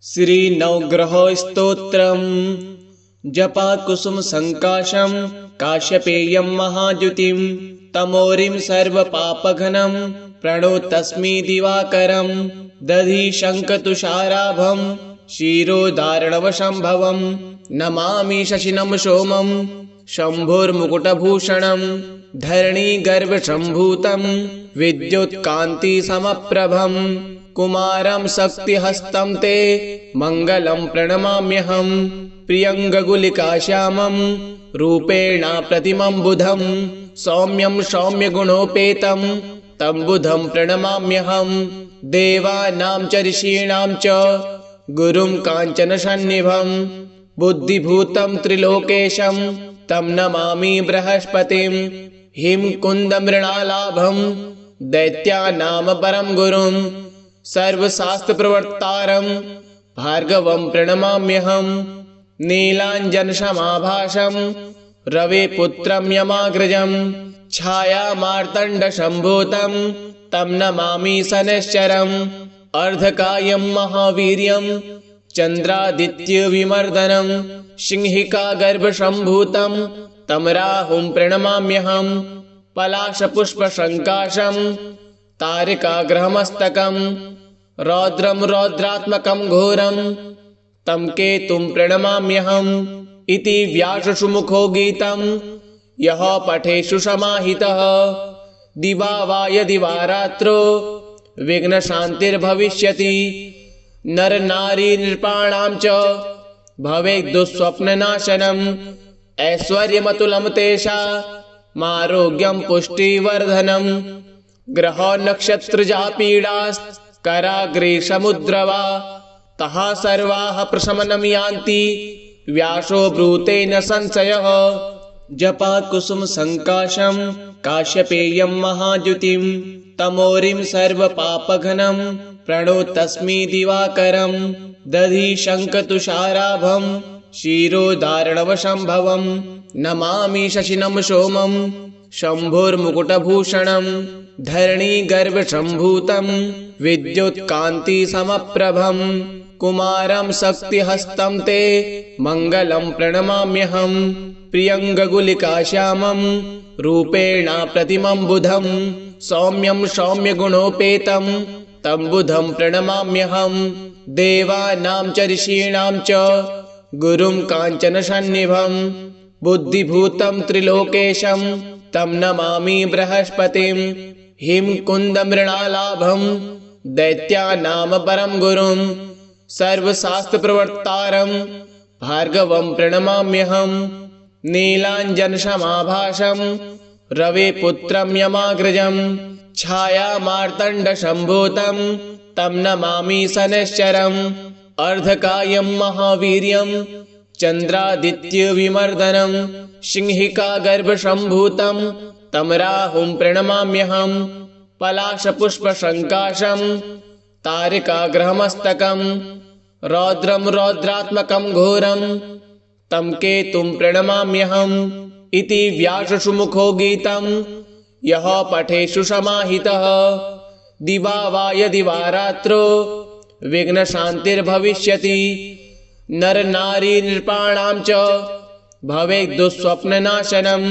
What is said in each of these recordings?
श्रीनवग्रहस्तोत्रम् जपाकुसुमसङ्काशं काश्यपेयं महाद्युतिं तमोरिं सर्वपापघ्नं प्रणोतस्मि दिवाकरं दधिशङ्खतुषाराभं क्षीरोदार्णवसम्भवं नमामि शशिनं सोमं शम्भुर्मुकुटभूषणं धरणीगर्भसम्भूतं विद्युत्कान्तिसमप्रभं कुमारं शक्तिहस्तं ते मङ्गलं प्रणमाम्यहं प्रियङ्गुलिकाश्यामं रूपेण प्रतिमं बुधं सौम्यं सौम्यगुणोपेतं तं बुधं प्रणमाम्यहं देवानां च ऋषीणां च गुरुं काञ्चनसन्निभं बुद्धिभूतं त्रिलोकेशं तं नमामि बृहस्पतिं हिमकुन्दमृणालाभं दैत्यानां परं गुरुं सर्वशास्त्रप्रवर्तारं भार्गवं प्रणमाम्यहं नीलाञ्जनसमाभासं रविपुत्रं यमाग्रजं छायामार्तण्डसम्भूतं तं नमामि शनैश्चरम् अर्धकायं महावीर्यं चन्द्रादित्यविमर्दनं सिंहिकागर्भसम्भूतं तं राहुं प्रणमाम्यहं पलाशपुष्पसङ्काशं तारकाग्रहमस्तकं रौद्रं रौद्रात्मकं घोरं तं केतुं प्रणमाम्यहम् इति व्याससुमुखो गीतं यः पठेषु समाहितः दिवा वा यदि वा रात्रौ विघ्नशान्तिर्भविष्यति नरनारी नृपाणां च भवेत् दुःस्वप्ननाशनम् ऐश्वर्यमतुलं तेषामारोग्यं पुष्टिवर्धनम् ग्रहो नक्षत्रजापीडास्कराग्रे समुद्रवा तः सर्वाः प्रशमनं यान्ति व्यासो ब्रूते न संशयः जपाकुसुमसङ्काशं काश्यपेयं महाद्युतिं तमोरिं सर्वपापघ्नं प्रणोतस्मि दिवाकरं दधिशङ्खतुषाराभं क्षीरोदार्णवसम्भवं नमामि शशिनं सोमं शम्भुर्मुकुटभूषणं धरणीगर्भसम्भूतं विद्युत्कान्तिसमप्रभं कुमारं शक्तिहस्तं ते मङ्गलं प्रणमाम्यहं प्रियङ्गुलिकाश्यामं रूपेण प्रतिमं बुधं सौम्यं सौम्यगुणोपेतं तं बुधं प्रणमाम्यहं देवानां च ऋषीणां च गुरुं काञ्चनसन्निभं बुद्धिभूतं त्रिलोकेशं तं नमामि बृहस्पतिं हिमकुन्दमृणालाभं दैत्यानां परं गुरुं सर्वशास्त्रप्रवर्तारं भार्गवं प्रणमाम्यहं नीलाञ्जनसमाभासं रविपुत्रं यमाग्रजं छायामार्तण्डसम्भूतं तं नमामि शनैश्चरम् अर्धकायं महावीर्यं चन्द्रादित्यविमर्दनं सिंहिकागर्भसम्भूतं तं राहुं प्रणमाम्यहं पलाशपुष्पसङ्काशं तारकाग्रहमस्तकं रौद्रं रौद्रात्मकं घोरं तं केतुं प्रणमाम्यहम् इति व्याससुमुखो गीतं यः पठेषु समाहितः दिवा वा यदि वा रात्रौ विघ्नशान्तिर्भविष्यति नरनारी नृपाणां च भवेत् दुःस्वप्ननाशनम्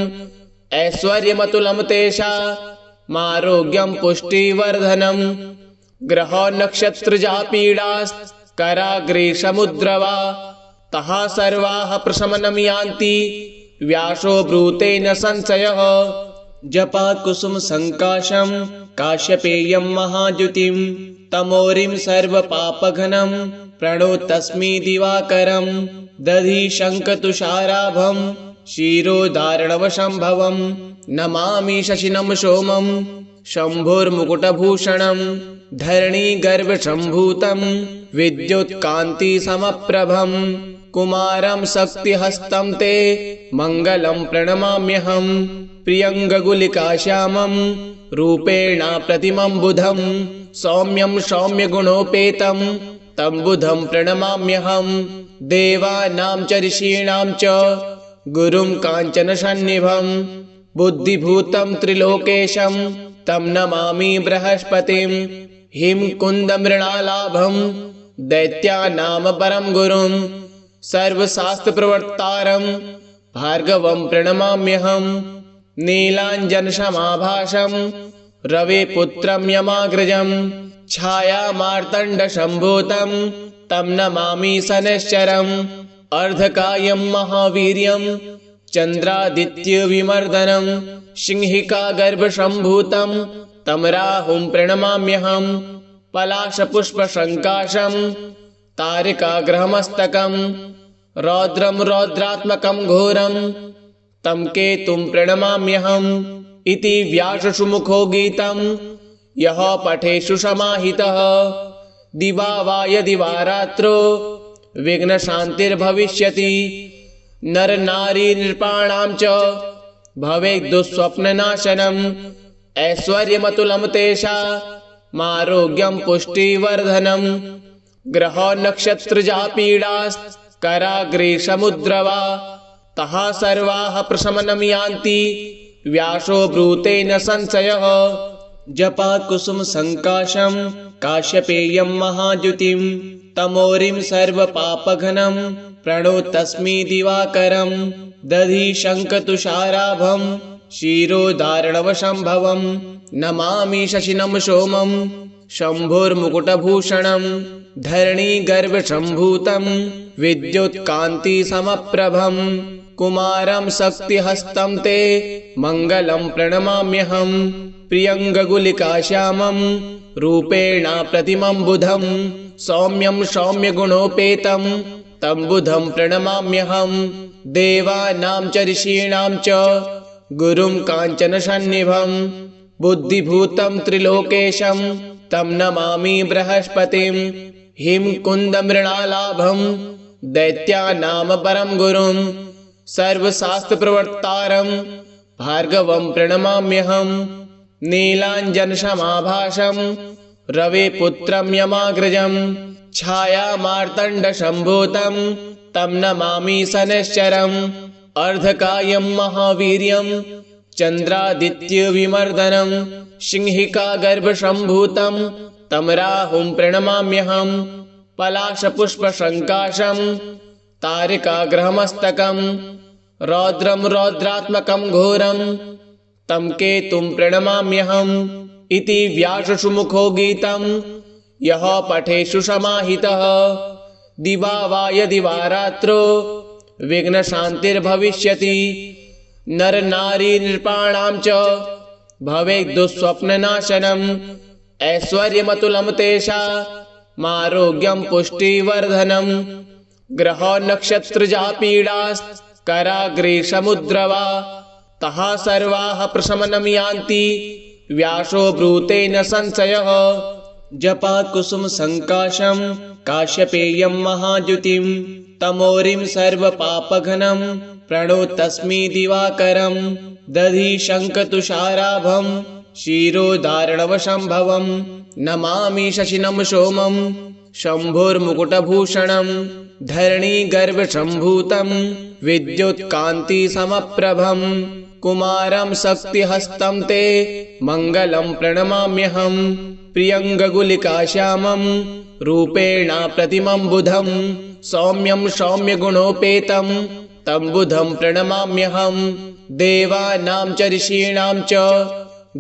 ऐश्वर्यमतुलं तेषामारोग्यं पुष्टिवर्धनम् ग्रहो नक्षत्रजापीडास्कराग्रे समुद्रवा तः सर्वाः प्रशमनं यान्ति व्यासो ब्रूते न संशयः जपाकुसुमसङ्काशं काश्यपेयं महाद्युतिं तमोरिं सर्वपापघ्नं प्रणोतस्मि दिवाकरं दधिशङ्खतुषाराभं क्षीरोदार्णवसम्भवं नमामि शशिनं सोमं शम्भुर्मुकुटभूषणं धरणीगर्भसम्भूतं विद्युत्कान्तिसमप्रभं कुमारं शक्तिहस्तं ते मङ्गलं प्रणमाम्यहं प्रियङ्गुलिकाश्यामं रूपेण प्रतिमं बुधं सौम्यं सौम्यगुणोपेतं तं बुधं प्रणमाम्यहं देवानां च ऋषीणां च गुरुं काञ्चनसन्निभं बुद्धिभूतं त्रिलोकेशं तं नमामि बृहस्पतिं हिमकुन्दमृणालाभं दैत्यानां परं गुरुं सर्वशास्त्रप्रवक्तारं भार्गवं प्रणमाम्यहं नीलाञ्जनसमाभासं रविपुत्रं यमाग्रजं छायामार्तण्डसम्भूतं तं नमामि शनैश्चरम् अर्धकायं महावीर्यं चन्द्रादित्यविमर्दनं सिंहिकागर्भसम्भूतं तं राहुं प्रणमाम्यहं पलाशपुष्पसङ्काशं तारकाग्रहमस्तकं रौद्रं रौद्रात्मकं घोरं तं केतुं प्रणमाम्यहम् इति व्याससुमुखो गीतं यः पठेषु समाहितः दिवा वा यदि वा रात्रो विघ्नशान्तिर्भविष्यति नरनारी नृपाणां च भवेत् दुःस्वप्ननाशनम् ऐश्वर्यमतुलं तेषामारोग्यं पुष्टिवर्धनम् ग्रहो नक्षत्रजा पीडास्कराग्रे समुद्रवा तः सर्वाः प्रशमनं यान्ति व्यासो ब्रूते न संशयः जपात् कुसुमसङ्काशं काश्यपेयं महाद्युतिं तमोरिं सर्वपापघ्नं प्रणोतस्मि दिवाकरं दधि शङ्खतुषाराभं क्षीरोदार्णवसम्भवं नमामि शशिनं सोमं शम्भुर्मुकुटभूषणं धरणीगर्भसम्भूतं विद्युत्कान्तिसमप्रभं कुमारं शक्तिहस्तं ते मङ्गलं प्रणमाम्यहं प्रियङ्गुलिकाश्यामं रूपेण प्रतिमं बुधं सौम्यं सौम्यगुणोपेतं तं बुधं प्रणमाम्यहं देवानां च ऋषीणां च गुरुं काञ्चनसन्निभं बुद्धिभूतं त्रिलोकेशं तं नमामि बृहस्पतिं हिमकुन्दमृणालाभं दैत्यानां परं गुरुं सर्वशास्त्रप्रवक्तारं भार्गवं प्रणमाम्यहं नीलाञ्जनसमाभासं रविपुत्रं यमाग्रजं छायामार्तण्डसम्भूतं तं नमामि शनैश्चरम् अर्धकायं महावीर्यं चन्द्रादित्यविमर्दनं सिंहिकागर्भसम्भूतं तं राहुं प्रणमाम्यहं पलाशपुष्पसङ्काशं तारकाग्रहमस्तकं रौद्रं रौद्रात्मकं घोरं तं केतुं प्रणमाम्यहम् इति व्याससुमुखो गीतं यः पठेषु समाहितः दिवा वा यदि वा रात्रो विघ्नशान्तिर्भविष्यति नरनारी नृपाणां च भवेत् दुःस्वप्ननाशनम् ऐश्वर्यमतुलं तेषामारोग्यं पुष्टिवर्धनम् ग्रहो नक्षत्रजा पीडास्कराग्रे समुद्रवा तः सर्वाः प्रशमनं यान्ति व्यासो ब्रूते न संशयः जपात् कुसुमसङ्काशं काश्यपेयं महाद्युतिं तमोरिं सर्वपापघ्नं प्रणोतस्मि दिवाकरं दधि शङ्खतुषाराभं क्षीरोदार्णवसम्भवं नमामि शशिनं सोमं शम्भुर्मुकुटभूषणं धरणीगर्भसम्भूतं विद्युत्कान्तिसमप्रभं कुमारं शक्तिहस्तं ते मङ्गलं प्रणमाम्यहं प्रियङ्गुलिकाश्यामं रूपेण प्रतिमं बुधं सौम्यं सौम्यगुणोपेतं तं बुधं प्रणमाम्यहं देवानां च ऋषीणां च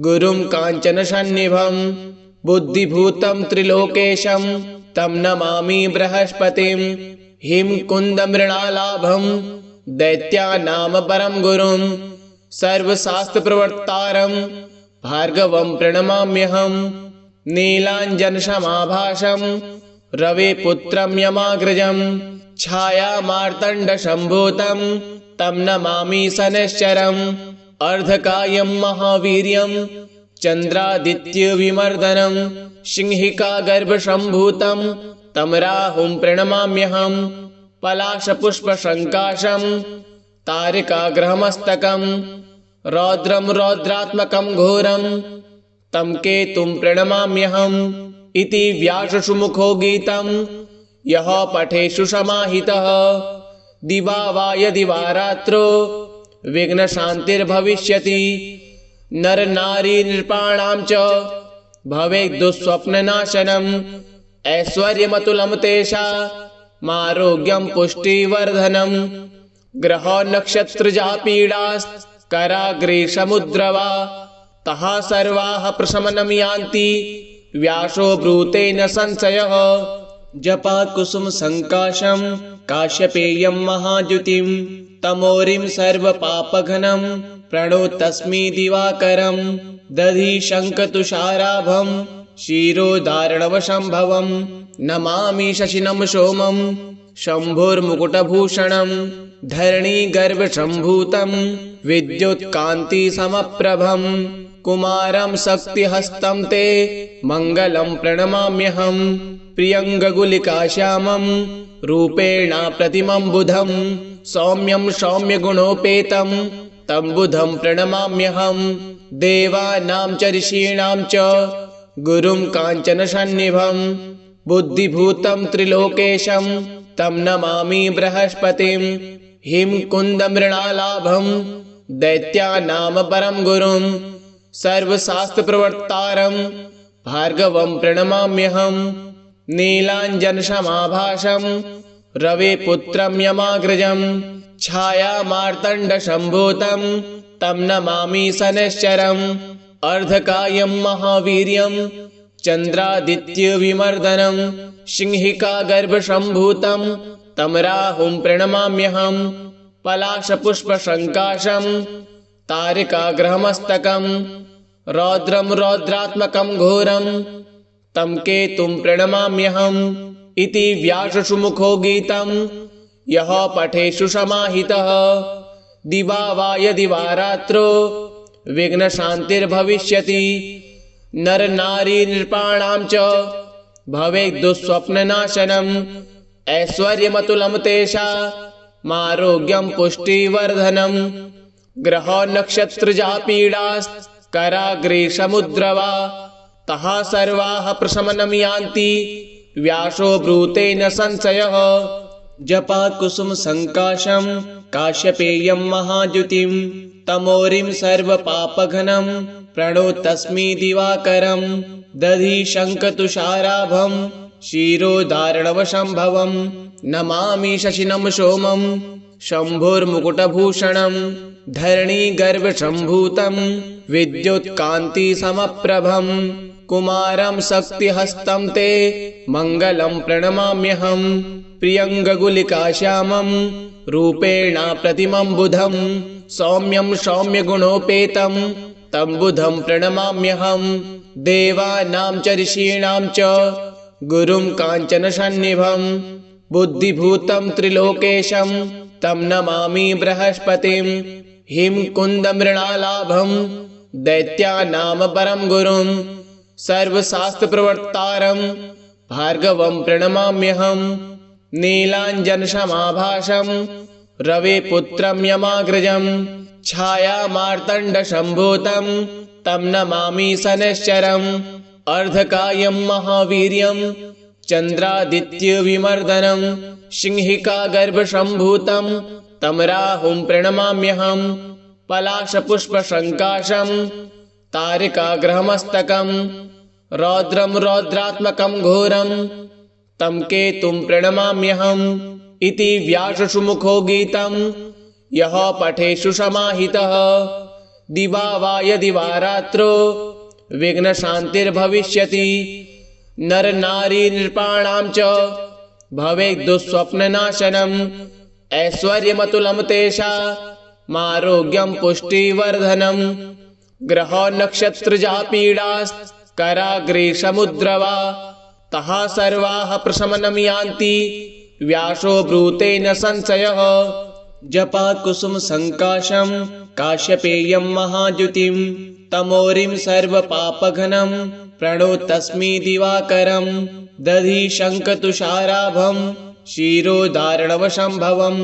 गुरुं काञ्चनसन्निभं बुद्धिभूतं त्रिलोकेशं तं नमामि बृहस्पतिं हिमकुन्दमृणालाभं दैत्यानां परं गुरुं सर्वशास्त्रप्रवक्तारं भार्गवं प्रणमाम्यहं नीलाञ्जनसमाभासं रविपुत्रं यमाग्रजं छायामार्तण्डसम्भूतं तं नमामि शनैश्चरम् अर्धकायं महावीर्यं चन्द्रादित्यविमर्दनं सिंहिकागर्भसम्भूतं तं राहुं प्रणमाम्यहं पलाशपुष्पसङ्काशं तारकाग्रहमस्तकं रौद्रं रौद्रात्मकं घोरं तं केतुं प्रणमाम्यहम् इति व्याससुमुखो गीतं यः पठेषु समाहितः दिवा वा यदि वा रात्रो विघ्नशान्तिर्भविष्यति नरनारी नृपाणां च भवेत् दुःस्वप्ननाशनम् ऐश्वर्यमतुलं तेषामारोग्यं पुष्टिवर्धनम् ग्रहो नक्षत्रजा पीडास्कराग्रेसमुद्रवा तः सर्वाः प्रशमनं यान्ति व्यासो ब्रूतेन संशयः जपाकुसुम संकाशं काश्यपेयं महाद्युतिं तमोरिं सर्वपापघ्नं प्रणोतस्मि दिवाकरं दधि शङ्खतुषाराभं क्षीरोदार्णवसंभवं नमामि शशिनं सोमं शम्भुर्मुकुटभूषणं धरणीगर्भसम्भूतं विद्युत्कान्तिसमप्रभं कुमारं शक्तिहस्तं ते मङ्गलं प्रणमाम्यहं प्रियङ्गुलिकाश्यामं रूपेण प्रतिमं बुधं सौम्यं सौम्यगुणोपेतं तं बुधं प्रणमाम्यहं देवानां च ऋषीणां च गुरुं काञ्चनसन्निभं बुद्धिभूतं त्रिलोकेशं तं नमामि बृहस्पतिं हिमकुन्दमृणालाभं दैत्यानां परं गुरुं सर्वशास्त्रप्रवर्तारं भार्गवं प्रणमाम्यहं नीलाञ्जनसमाभासं रविपुत्रं यमाग्रजं छायामार्तण्डसम्भूतं तं नमामि शनैश्चरम् अर्धकायं महावीर्यं चन्द्रादित्यविमर्दनं सिंहिकागर्भसम्भूतं तं राहुं प्रणमाम्यहं पलाशपुष्पसङ्काशं तारकाग्रहमस्तकं रौद्रं रौद्रात्मकं घोरं तं केतुं प्रणमाम्यहम् इति व्याससुमुखो गीतं यः पठेषु समाहितः दिवा वा यदि वा रात्रो विघ्नशान्तिर्भविष्यति नरनारी नृपाणां च भवेत् दुःस्वप्ननाशनम् ऐश्वर्यमतुलं तेषामारोग्यं पुष्टिवर्धनम् ग्रहो नक्षत्रजा पीडास्कराग्रेसमुद्रवा तः सर्वाः प्रशमनं यान्ति व्यासो ब्रूतेन संशयः जपाकुसुम संकाशं काश्यपेयं महाद्युतिं तमोरिं सर्वपापघ्नं प्रणोतस्मि दिवाकरं दधि शङ्खतुषाराभं क्षीरोदार्णवसंभवं नमामि शशिनं सोमं शम्भुर्मुकुटभूषणं धरणीगर्भसम्भूतं विद्युत्कान्तिसमप्रभं कुमारं शक्तिहस्तं ते मङ्गलं प्रणमाम्यहं प्रियङ्गुलिकाश्यामं रूपेण प्रतिमं बुधं सौम्यं सौम्यगुणोपेतं तं बुधं प्रणमाम्यहं देवानां च ऋषीणां च गुरुं काञ्चनसन्निभं बुद्धिभूतं त्रिलोकेशं तं नमामि बृहस्पतिं हिमकुन्दमृणालाभं दैत्यानां परं गुरुं सर्वशास्त्रप्रवर्तारं भार्गवं प्रणमाम्यहं नीलाञ्जनसमाभासं रविपुत्रं यमाग्रजं छायामार्तण्डसम्भूतं तं नमामि शनैश्चरम् अर्धकायं महावीर्यं चन्द्रादित्यविमर्दनं सिंहिकागर्भसम्भूतं तं राहुं प्रणमाम्यहं पलाशपुष्पसङ्काशं तारकाग्रहमस्तकं रौद्रं रौद्रात्मकं घोरं तं केतुं प्रणमाम्यहम् इति व्याससुमुखो गीतं यः पठेषु समाहितः दिवा वा यदि वा रात्रो विघ्नशान्तिर्भविष्यति नरनारी नृपाणां च भवेत् दुःस्वप्ननाशनम् ऐश्वर्यमतुलं तेषामारोग्यं पुष्टिवर्धनम् ग्रहो नक्षत्रजा पीडास्कराग्रेसमुद्रवा तः सर्वाः प्रशमनं यान्ति व्यासो ब्रूतेन संशयः जपाकुसुम संकाशं काश्यपेयं महाद्युतिं तमोरिं सर्वपापघ्नं प्रणोतस्मि दिवाकरं दधि शङ्खतुषाराभं क्षीरोदार्णवसंभवं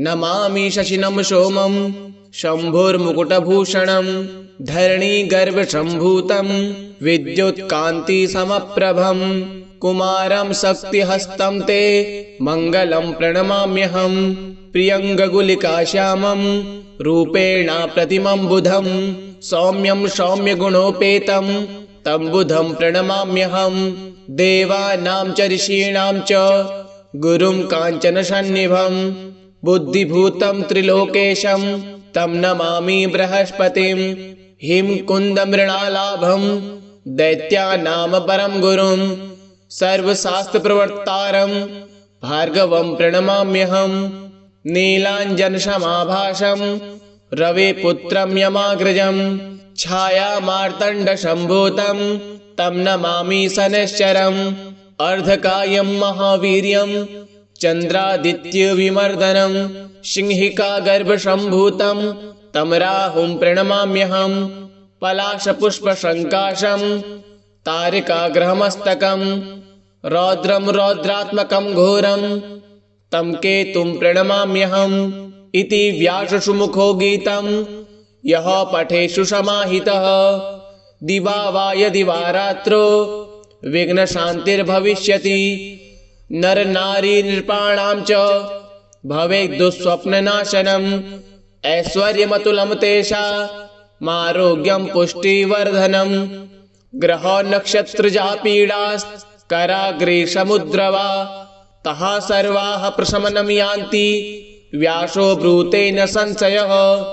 नमामि शशिनं सोमं शम्भुर्मुकुटभूषणं धरणीगर्भसम्भूतं विद्युत्कान्तिसमप्रभं कुमारं शक्तिहस्तं ते मङ्गलं प्रणमाम्यहं प्रियङ्गुलिकाश्यामं रूपेण प्रतिमं बुधं सौम्यं सौम्यगुणोपेतं तं बुधं प्रणमाम्यहं। देवानां च ऋषीणां च गुरुं काञ्चनसन्निभं। बुद्धिभूतं त्रिलोकेशं तं नमामि बृहस्पतिं। हिमकुन्दमृणालाभं दैत्यानां परं गुरुं। सर्वशास्त्रप्रवर्तारं भार्गवं प्रणमाम्यहं। नीलाञ्जनसमाभासं रविपुत्रं यमाग्रजं। छायामार्तण्डसम्भूतं तं नमामि शनैश्चरम्। अर्धकायं महावीर्यं चन्द्रादित्यविमर्दनं। सिंहिकागर्भसम्भूतं तं राहुं प्रणमाम्यहं। पलाशपुष्पसङ्काशं तारकाग्रहमस्तकं। रौद्रं रौद्रात्मकं घोरं तं केतुं प्रणमाम्यहम्। इति व्याससुमुखो गीतं यः पठेषु समाहितः। दिवा वा यदि वा रात्रौ विघ्नशान्तिर्भविष्यति। नरनारी नृपाणां च भवेत् दुःस्वप्ननाशनम्। ऐश्वर्यमतुलं तेषामारोग्यं पुष्टिवर्धनम्। ग्रहो नक्षत्रजापीडास्कराग्रे समुद्रवा। तः सर्वाः प्रशमनं यान्ति व्यासो ब्रूते न संशयः।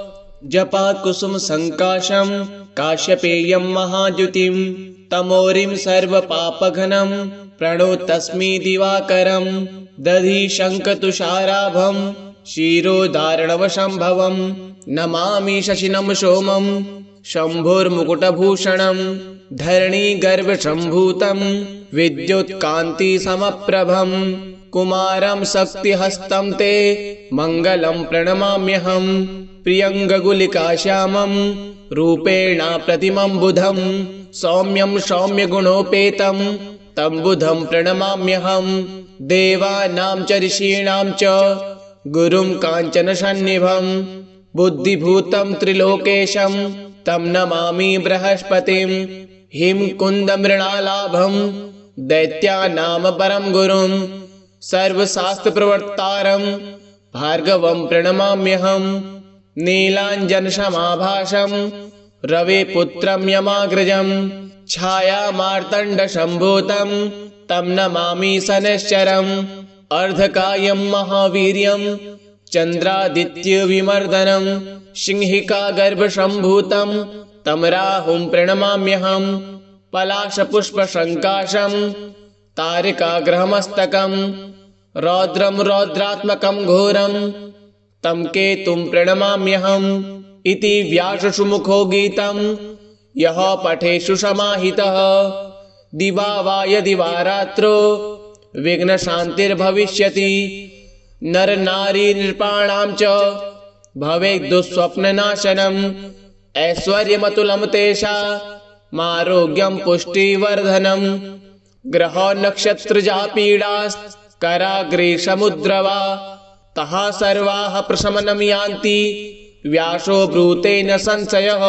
जपात् कुसुमसङ्काशं काश्यपेयं महाद्युतिं। तमोरिं सर्वपापघ्नं प्रणोतस्मि दिवाकरं। दधि शङ्खतुषाराभं क्षीरोदार्णवसम्भवं। नमामि शशिनं सोमं शम्भुर्मुकुटभूषणं। धरणीगर्भसम्भूतं विद्युत्कान्तिसमप्रभं। कुमारं शक्तिहस्तं ते मङ्गलं प्रणमाम्यहं। प्रियङ्गुलिकाश्यामं रूपेण प्रतिमं बुधं। सौम्यं सौम्यगुणोपेतं तं बुधं प्रणमाम्यहं। देवानां च ऋषीणां च गुरुं काञ्चनसन्निभं। बुद्धिभूतं त्रिलोकेशं तं नमामि बृहस्पतिं। हिमकुन्दमृणालाभं दैत्यानां परं गुरुं। सर्वशास्त्रप्रवर्तारं भार्गवं प्रणमाम्यहं। नीलाञ्जनसमाभासं रविपुत्रं यमाग्रजं। छायामार्तण्डसम्भूतं तं नमामि शनैश्चरम्। अर्धकायं महावीर्यं चन्द्रादित्यविमर्दनं। सिंहिकागर्भसम्भूतं तं राहुं प्रणमाम्यहं। पलाशपुष्पसङ्काशं तारकाग्रहमस्तकं। रौद्रं रौद्रात्मकं घोरं तं केतुं प्रणमाम्यहम्। इति व्याससुमुखो गीतं यः पठेषु समाहितः। दिवा वा यदि वा रात्रौ विघ्नशान्तिर्भविष्यति। नरनारी नृपाणां च भवेत् दुःस्वप्ननाशनम्। ऐश्वर्यमतुलं तेषामारोग्यं पुष्टिवर्धनम्। ग्रहो नक्षत्रजापीडास्कराग्रे समुद्रवा। तः सर्वाः प्रशमनं यान्ति व्यासो ब्रूते न संशयः।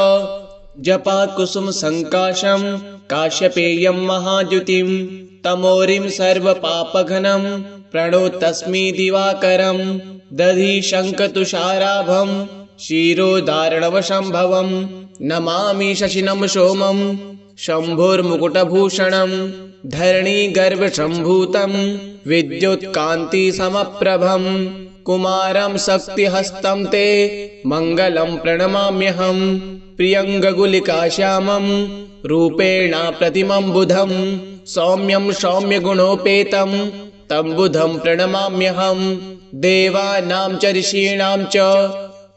जपात् कुसुमसङ्काशं काश्यपेयं महाद्युतिं। तमोरिं सर्वपापघ्नं प्रणोतस्मि दिवाकरं। दधि शङ्खतुषाराभं क्षीरोदार्णवसम्भवं। नमामि शशिनं सोमं शम्भुर्मुकुटभूषणं। धरणीगर्भसम्भूतं विद्युत्कान्तिसमप्रभं। कुमारं शक्तिहस्तं ते मङ्गलं प्रणमाम्यहं। प्रियङ्गुलिकाश्यामं रूपेण प्रतिमं बुधं। सौम्यं सौम्यगुणोपेतं तं बुधं प्रणमाम्यहं। देवानां च ऋषीणां च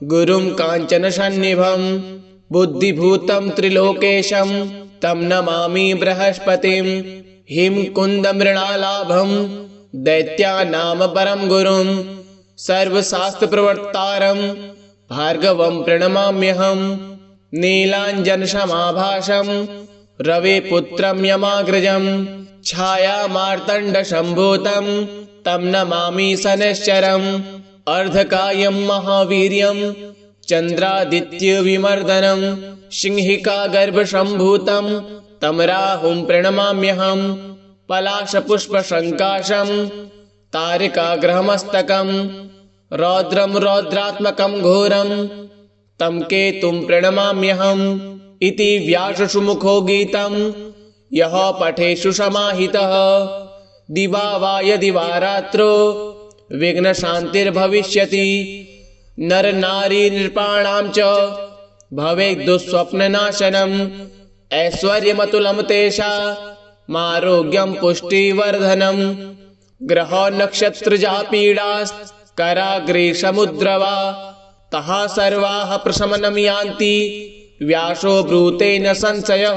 गुरुं काञ्चनसन्निभं। बुद्धिभूतं त्रिलोकेशं तं नमामि बृहस्पतिं। हिमकुन्दमृणालाभं दैत्यानां परं गुरुं। सर्वशास्त्रप्रवर्तारं भार्गवं प्रणमाम्यहं। नीलाञ्जनसमाभासं रविपुत्रं यमाग्रजं। छायामार्तण्डसम्भूतं तं नमामि शनैश्चरम्। अर्धकायं महावीर्यं चन्द्रादित्यविमर्दनं। सिंहिकागर्भसम्भूतं तं राहुं प्रणमाम्यहं। पलाशपुष्पसङ्काशं तारकाग्रहमस्तकं। रौद्रं रौद्रात्मकं घोरं तं केतुं प्रणमाम्यहम्। इति व्याससुमुखो गीतं यः पठेषु समाहितः दिवा वा यदि वा रात्रो विघ्नशान्तिर्भविष्यति। नर नारी नृपाणां च भवेत् दुःस्वप्ननाशनम्। ऐश्वर्यमतुलं तेषामारोग्यं पुष्टिवर्धनम्। ग्रह नक्षत्रजा पीडास्कराग्रे समुद्रवा तः सर्वाः प्रशमनं यान्ति व्यासो ब्रूते न संशयः।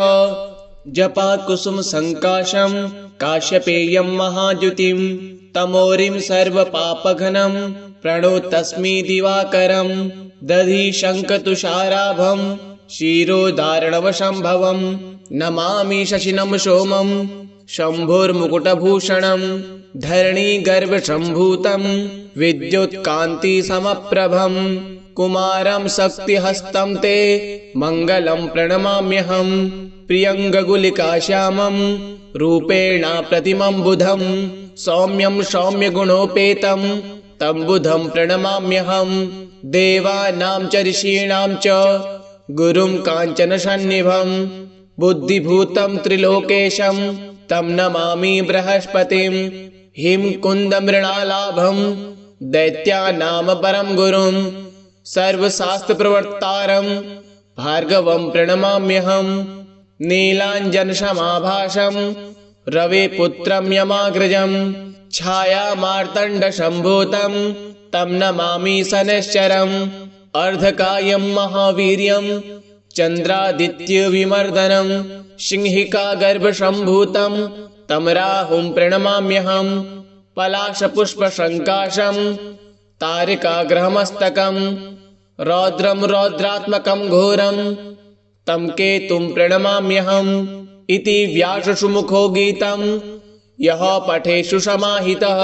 जपा कुसुम संकाशं काश्यपेयं महाद्युतिं तमोरिं सर्वपापघ्नं प्रणोतस्मि दिवाकरं। दधि शङ्खतुषाराभं क्षीरोदार्णवसम्भवं नमामि शशिनं सोमं शम्भुर्मुकुटभूषणं। धरणीगर्भसम्भूतं विद्युत्कान्तिसमप्रभं कुमारं शक्तिहस्तं ते मङ्गलं प्रणमाम्यहम्। प्रियङ्गुलिकाश्यामं रूपेण प्रतिमं बुधं सौम्यं सौम्यगुणोपेतं तं बुधं प्रणमाम्यहम्। देवानां च ऋषीणां च गुरुं काञ्चनसन्निभं बुद्धिभूतं त्रिलोकेशं तं नमामि बृहस्पतिं। हिमकुन्दमृणालाभं दैत्यानां परं गुरुं सर्वशास्त्रप्रवर्तारं भार्गवं प्रणमाम्यहम्। नीलाञ्जनसमाभासं रविपुत्रं यमाग्रजं छायामार्तण्डसम्भूतं तं नमामि शनैश्चरम्। अर्धकायं महावीर्यं चन्द्रादित्यविमर्दनं सिंहिकागर्भसम्भूतं तं राहुं प्रणमाम्यहम्। पलाशपुष्पसङ्काशं तारकाग्रहमस्तकं रौद्रं रौद्रात्मकं घोरं तं केतुं प्रणमाम्यहम्। इति व्याससुमुखो गीतं यः पठेषु समाहितः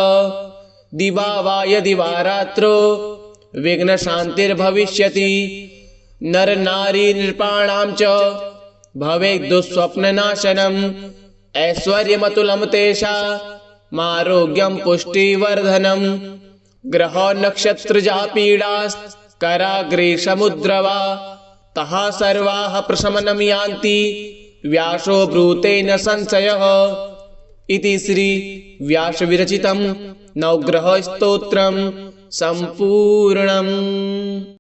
दिवा वा यदि वा रात्रो विघ्नशान्तिर्भविष्यति। नर नारी नृपाणां च भवेत् दुःस्वप्ननाशनम्। ऐश्वर्यमतुलं तेषामारोग्यं पुष्टिवर्धनम्। ग्रह नक्षत्रजा पीडास्कराग्रे समुद्रवा तः सर्वाः प्रशमनं यान्ति व्यासो ब्रूते न संशयः। इति श्री व्यासविरचितं नवग्रहस्तोत्रं सम्पूर्णम्।